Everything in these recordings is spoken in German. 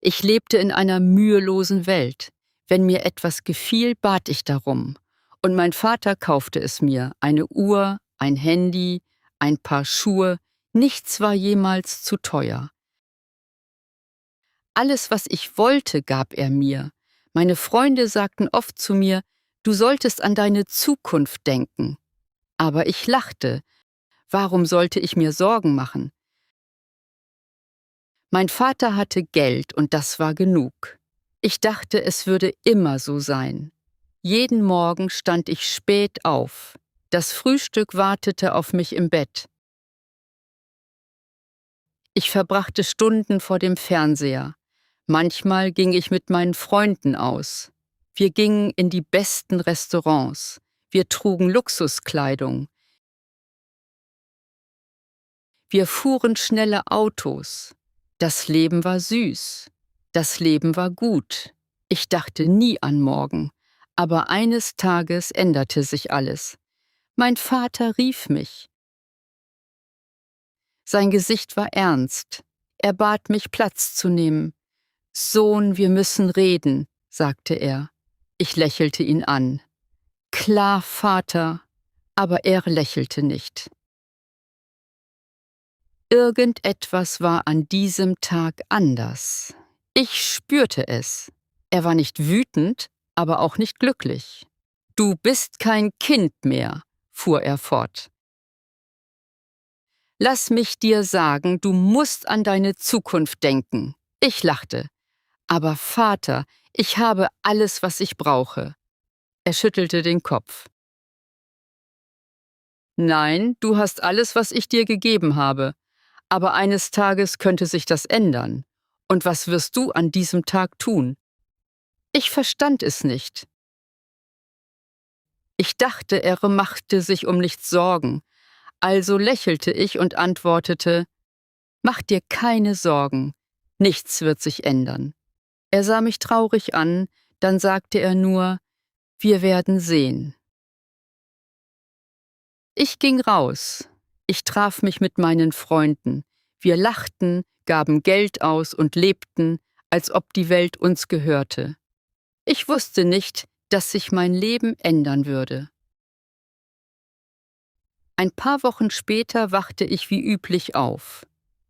Ich lebte in einer mühelosen Welt. Wenn mir etwas gefiel, bat ich darum. Und mein Vater kaufte es mir, eine Uhr, ein Handy, ein Paar Schuhe, nichts war jemals zu teuer. Alles, was ich wollte, gab er mir. Meine Freunde sagten oft zu mir, du solltest an deine Zukunft denken. Aber ich lachte. Warum sollte ich mir Sorgen machen? Mein Vater hatte Geld und das war genug. Ich dachte, es würde immer so sein. Jeden Morgen stand ich spät auf. Das Frühstück wartete auf mich im Bett. Ich verbrachte Stunden vor dem Fernseher. Manchmal ging ich mit meinen Freunden aus. Wir gingen in die besten Restaurants. Wir trugen Luxuskleidung. Wir fuhren schnelle Autos. Das Leben war süß. Das Leben war gut. Ich dachte nie an morgen. Aber eines Tages änderte sich alles. Mein Vater rief mich. Sein Gesicht war ernst. Er bat mich, Platz zu nehmen. »Sohn, wir müssen reden«, sagte er. Ich lächelte ihn an. »Klar, Vater«, aber er lächelte nicht. Irgendetwas war an diesem Tag anders. Ich spürte es. Er war nicht wütend, aber auch nicht glücklich. »Du bist kein Kind mehr«, fuhr er fort. »Lass mich dir sagen, du musst an deine Zukunft denken.« Ich lachte. »Aber Vater, ich habe alles, was ich brauche.« Er schüttelte den Kopf. »Nein, du hast alles, was ich dir gegeben habe. Aber eines Tages könnte sich das ändern. Und was wirst du an diesem Tag tun?« Ich verstand es nicht. Ich dachte, er machte sich um nichts Sorgen. Also lächelte ich und antwortete, »Mach dir keine Sorgen, nichts wird sich ändern.« Er sah mich traurig an, dann sagte er nur, »Wir werden sehen.« Ich ging raus. Ich traf mich mit meinen Freunden. Wir lachten, gaben Geld aus und lebten, als ob die Welt uns gehörte. Ich wusste nicht, dass sich mein Leben ändern würde. Ein paar Wochen später wachte ich wie üblich auf.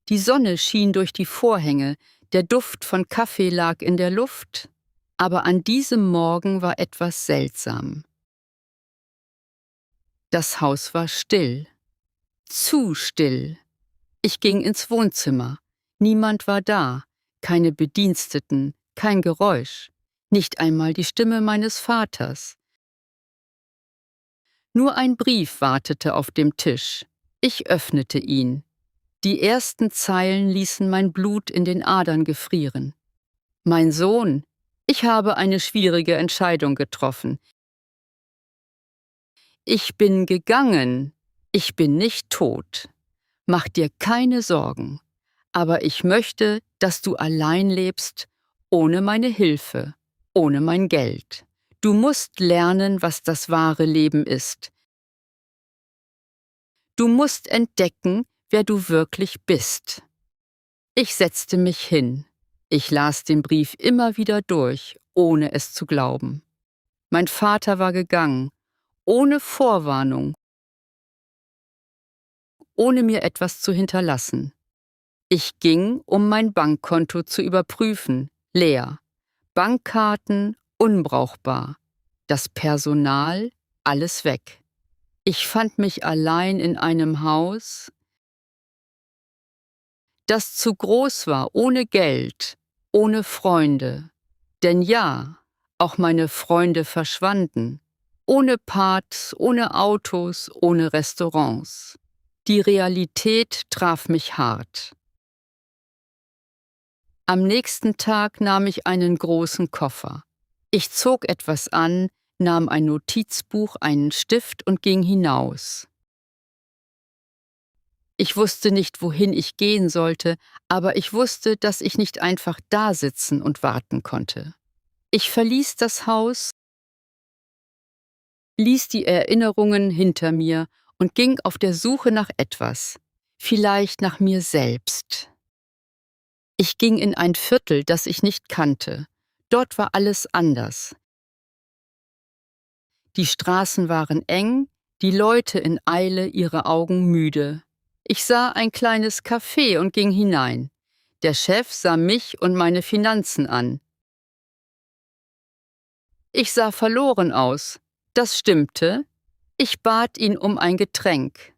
Die Sonne schien durch die Vorhänge, der Duft von Kaffee lag in der Luft, aber an diesem Morgen war etwas seltsam. Das Haus war still. Zu still. Ich ging ins Wohnzimmer. Niemand war da, keine Bediensteten, kein Geräusch, nicht einmal die Stimme meines Vaters. Nur ein Brief wartete auf dem Tisch. Ich öffnete ihn. Die ersten Zeilen ließen mein Blut in den Adern gefrieren. »Mein Sohn, ich habe eine schwierige Entscheidung getroffen. Ich bin gegangen, ich bin nicht tot. Mach dir keine Sorgen, aber ich möchte, dass du allein lebst, ohne meine Hilfe, ohne mein Geld. Du musst lernen, was das wahre Leben ist. Du musst entdecken, wer du wirklich bist.« Ich setzte mich hin. Ich las den Brief immer wieder durch, ohne es zu glauben. Mein Vater war gegangen, ohne Vorwarnung, ohne mir etwas zu hinterlassen. Ich ging, um mein Bankkonto zu überprüfen, leer. Bankkarten unbrauchbar. Das Personal, alles weg. Ich fand mich allein in einem Haus, das zu groß war, ohne Geld, ohne Freunde. Denn ja, auch meine Freunde verschwanden. Ohne Parts, ohne Autos, ohne Restaurants. Die Realität traf mich hart. Am nächsten Tag nahm ich einen großen Koffer. Ich zog etwas an, nahm ein Notizbuch, einen Stift und ging hinaus. Ich wusste nicht, wohin ich gehen sollte, aber ich wusste, dass ich nicht einfach da sitzen und warten konnte. Ich verließ das Haus, ließ die Erinnerungen hinter mir und ging auf der Suche nach etwas, vielleicht nach mir selbst. Ich ging in ein Viertel, das ich nicht kannte. Dort war alles anders. Die Straßen waren eng, die Leute in Eile, ihre Augen müde. Ich sah ein kleines Café und ging hinein. Der Chef sah mich und meine Finanzen an. Ich sah verloren aus. Das stimmte. Ich bat ihn um ein Getränk.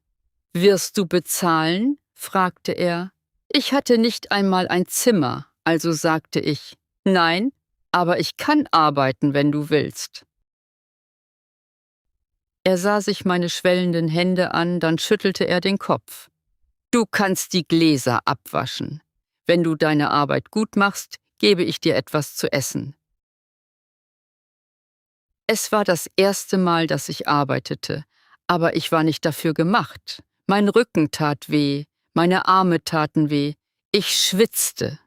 »Wirst du bezahlen?« fragte er. Ich hatte nicht einmal ein Zimmer, also sagte ich, »Nein, aber ich kann arbeiten, wenn du willst.« Er sah sich meine schwellenden Hände an, dann schüttelte er den Kopf. »Du kannst die Gläser abwaschen. Wenn du deine Arbeit gut machst, gebe ich dir etwas zu essen.« Es war das erste Mal, dass ich arbeitete, aber ich war nicht dafür gemacht. Mein Rücken tat weh, meine Arme taten weh, ich schwitzte.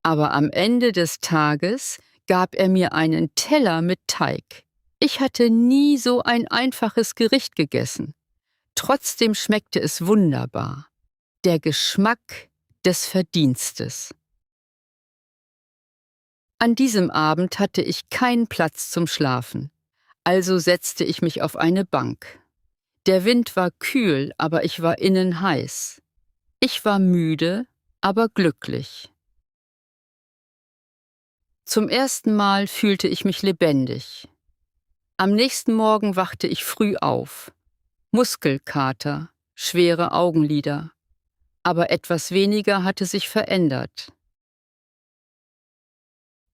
Aber am Ende des Tages gab er mir einen Teller mit Teig. Ich hatte nie so ein einfaches Gericht gegessen. Trotzdem schmeckte es wunderbar. Der Geschmack des Verdienstes. An diesem Abend hatte ich keinen Platz zum Schlafen, also setzte ich mich auf eine Bank. Der Wind war kühl, aber ich war innen heiß. Ich war müde, aber glücklich. Zum ersten Mal fühlte ich mich lebendig. Am nächsten Morgen wachte ich früh auf. Muskelkater, schwere Augenlider. Aber etwas weniger hatte sich verändert.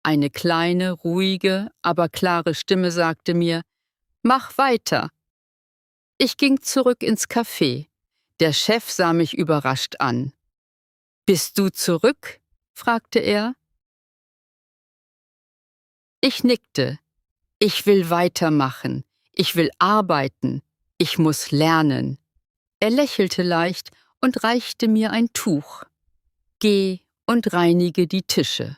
Eine kleine, ruhige, aber klare Stimme sagte mir, »Mach weiter!« Ich ging zurück ins Café. Der Chef sah mich überrascht an. »Bist du zurück?« fragte er. Ich nickte. Ich will weitermachen. Ich will arbeiten. Ich muss lernen. Er lächelte leicht und reichte mir ein Tuch. Geh und reinige die Tische.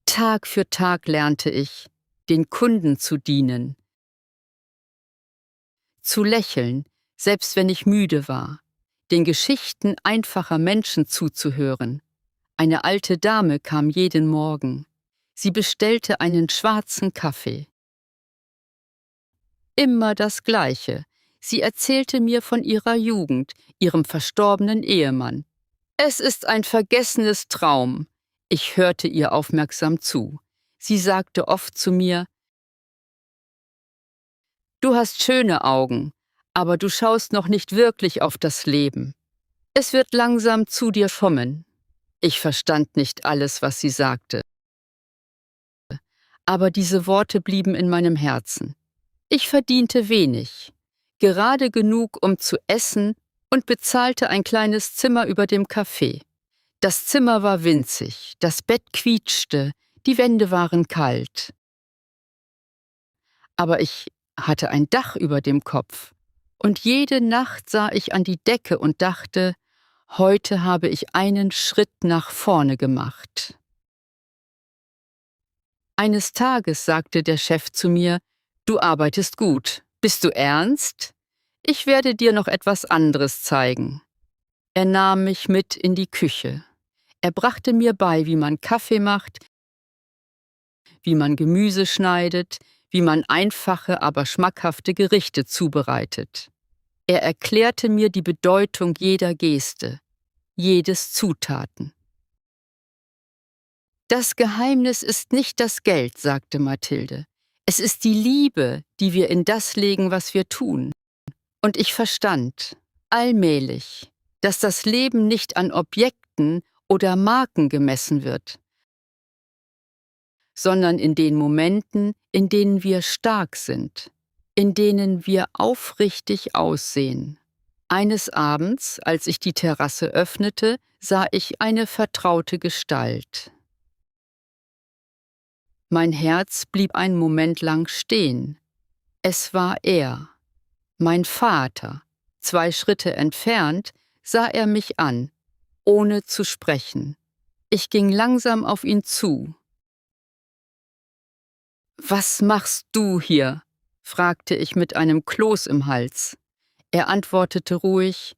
Tag für Tag lernte ich, den Kunden zu dienen, zu lächeln, selbst wenn ich müde war, den Geschichten einfacher Menschen zuzuhören. Eine alte Dame kam jeden Morgen. Sie bestellte einen schwarzen Kaffee. Immer das Gleiche. Sie erzählte mir von ihrer Jugend, ihrem verstorbenen Ehemann. Es ist ein vergessenes Traum. Ich hörte ihr aufmerksam zu. Sie sagte oft zu mir, »Du hast schöne Augen, aber du schaust noch nicht wirklich auf das Leben. Es wird langsam zu dir kommen.« Ich verstand nicht alles, was sie sagte. Aber diese Worte blieben in meinem Herzen. Ich verdiente wenig, gerade genug, um zu essen und bezahlte ein kleines Zimmer über dem Café. Das Zimmer war winzig, das Bett quietschte, die Wände waren kalt. Aber ich hatte ein Dach über dem Kopf. Und jede Nacht sah ich an die Decke und dachte, heute habe ich einen Schritt nach vorne gemacht. Eines Tages sagte der Chef zu mir, »Du arbeitest gut. Bist du ernst? Ich werde dir noch etwas anderes zeigen.« Er nahm mich mit in die Küche. Er brachte mir bei, wie man Kaffee macht, wie man Gemüse schneidet, wie man einfache, aber schmackhafte Gerichte zubereitet. Er erklärte mir die Bedeutung jeder Geste, jedes Zutaten. »Das Geheimnis ist nicht das Geld«, sagte Mathilde. »Es ist die Liebe, die wir in das legen, was wir tun.« Und ich verstand, allmählich, dass das Leben nicht an Objekten oder Marken gemessen wird, sondern in den Momenten, in denen wir stark sind, in denen wir aufrichtig aussehen. Eines Abends, als ich die Terrasse öffnete, sah ich eine vertraute Gestalt. Mein Herz blieb einen Moment lang stehen. Es war er, mein Vater. 2 Schritte entfernt sah er mich an, ohne zu sprechen. Ich ging langsam auf ihn zu. »Was machst du hier?« fragte ich mit einem Kloß im Hals. Er antwortete ruhig,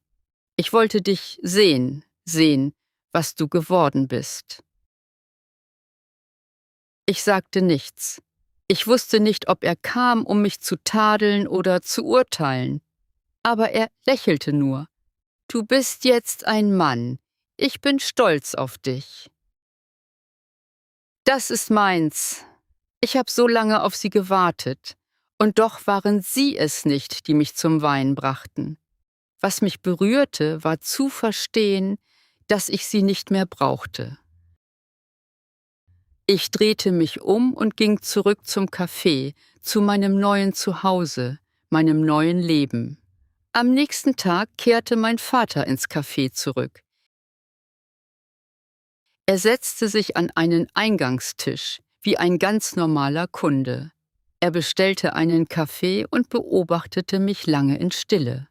»Ich wollte dich sehen. sehen, was du geworden bist. Ich sagte nichts. Ich wusste nicht, ob er kam, um mich zu tadeln oder zu urteilen. Aber er lächelte nur. Du bist jetzt ein Mann. Ich bin stolz auf dich. Das ist meins. Ich habe so lange auf sie gewartet. Und doch waren sie es nicht, die mich zum Weinen brachten. Was mich berührte, war zu verstehen, dass ich sie nicht mehr brauchte. Ich drehte mich um und ging zurück zum Café, zu meinem neuen Zuhause, meinem neuen Leben. Am nächsten Tag kehrte mein Vater ins Café zurück. Er setzte sich an einen Eingangstisch, wie ein ganz normaler Kunde. Er bestellte einen Kaffee und beobachtete mich lange in Stille.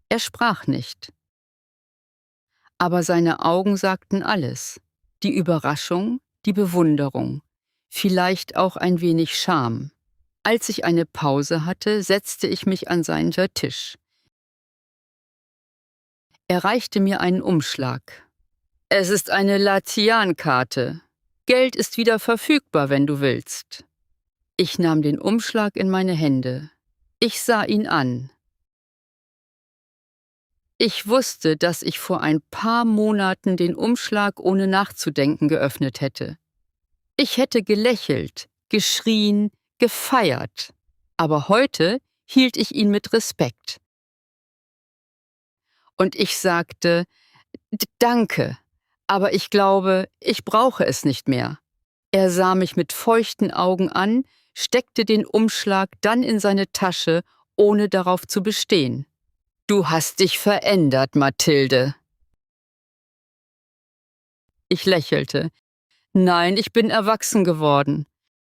Er sprach nicht. Aber seine Augen sagten alles. Die Überraschung, die Bewunderung, vielleicht auch ein wenig Scham. Als ich eine Pause hatte, setzte ich mich an seinen Tisch. Er reichte mir einen Umschlag. Es ist eine Latian-Karte. Geld ist wieder verfügbar, wenn du willst. Ich nahm den Umschlag in meine Hände. Ich sah ihn an. Ich wusste, dass ich vor ein paar Monaten den Umschlag ohne nachzudenken geöffnet hätte. Ich hätte gelächelt, geschrien, gefeiert. Aber heute hielt ich ihn mit Respekt. Und ich sagte, Danke, aber ich glaube, ich brauche es nicht mehr. Er sah mich mit feuchten Augen an, steckte den Umschlag dann in seine Tasche, ohne darauf zu bestehen. Du hast dich verändert, Mathilde. Ich lächelte. Nein, ich bin erwachsen geworden.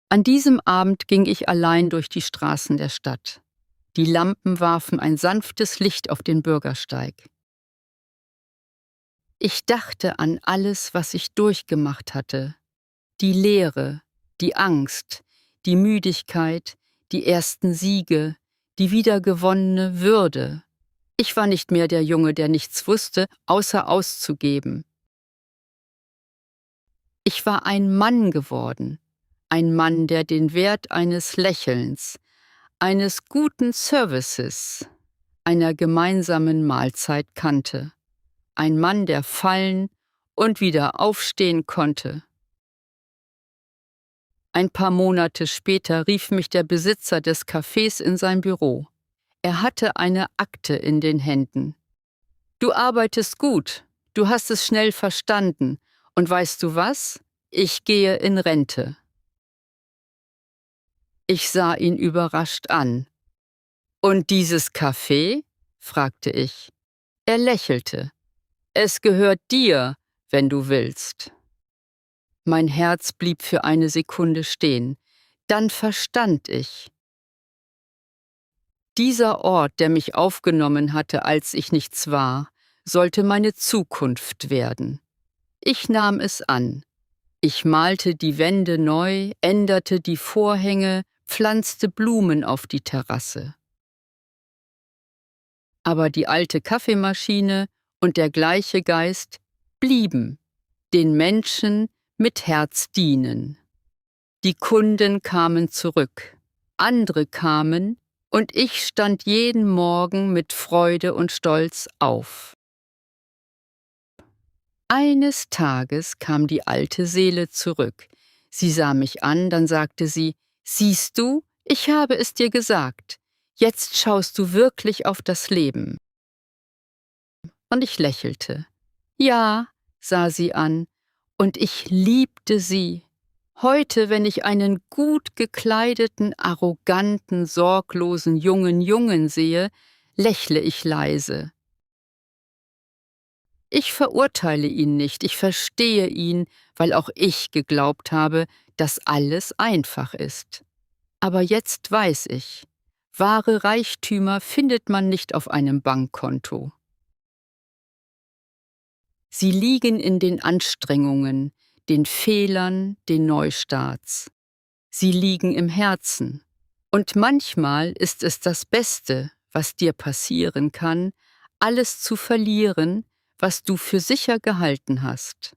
An diesem Abend ging ich allein durch die Straßen der Stadt. Die Lampen warfen ein sanftes Licht auf den Bürgersteig. Ich dachte an alles, was ich durchgemacht hatte. Die Leere, die Angst, die Müdigkeit, die ersten Siege, die wiedergewonnene Würde. Ich war nicht mehr der Junge, der nichts wusste, außer auszugeben. Ich war ein Mann geworden, ein Mann, der den Wert eines Lächelns, eines guten Services, einer gemeinsamen Mahlzeit kannte. Ein Mann, der fallen und wieder aufstehen konnte. Ein paar Monate später rief mich der Besitzer des Cafés in sein Büro. Er hatte eine Akte in den Händen. Du arbeitest gut, du hast es schnell verstanden. Und weißt du was? Ich gehe in Rente. Ich sah ihn überrascht an. Und dieses Café? Fragte ich. Er lächelte. Es gehört dir, wenn du willst. Mein Herz blieb für eine Sekunde stehen. Dann verstand ich. Dieser Ort, der mich aufgenommen hatte, als ich nichts war, sollte meine Zukunft werden. Ich nahm es an. Ich malte die Wände neu, änderte die Vorhänge, pflanzte Blumen auf die Terrasse. Aber die alte Kaffeemaschine und der gleiche Geist blieben, den Menschen mit Herz dienen. Die Kunden kamen zurück, andere kamen, und ich stand jeden Morgen mit Freude und Stolz auf. Eines Tages kam die alte Seele zurück. Sie sah mich an, dann sagte sie, »Siehst du, ich habe es dir gesagt. Jetzt schaust du wirklich auf das Leben.« Und ich lächelte. »Ja«, sah sie an, und ich liebte sie. Heute, wenn ich einen gut gekleideten, arroganten, sorglosen Jungen sehe, lächle ich leise. Ich verurteile ihn nicht, ich verstehe ihn, weil auch ich geglaubt habe, dass alles einfach ist. Aber jetzt weiß ich, wahre Reichtümer findet man nicht auf einem Bankkonto. Sie liegen in den Anstrengungen, den Fehlern, den Neustarts. Sie liegen im Herzen. Und manchmal ist es das Beste, was dir passieren kann, alles zu verlieren, was du für sicher gehalten hast.